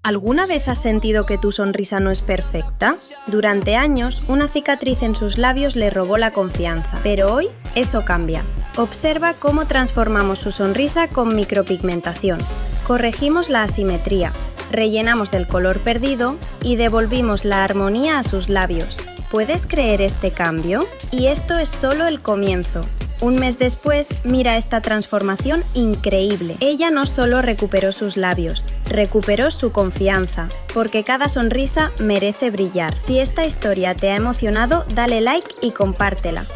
¿Alguna vez has sentido que tu sonrisa no es perfecta? Durante años, una cicatriz en sus labios le robó la confianza, pero hoy eso cambia. Observa cómo transformamos su sonrisa con micropigmentación. Corregimos la asimetría, rellenamos del color perdido y devolvimos la armonía a sus labios. ¿Puedes creer este cambio? Y esto es solo el comienzo. Un mes después, mira esta transformación increíble. Ella no solo recuperó sus labios, recuperó su confianza, porque cada sonrisa merece brillar. Si esta historia te ha emocionado, dale like y compártela.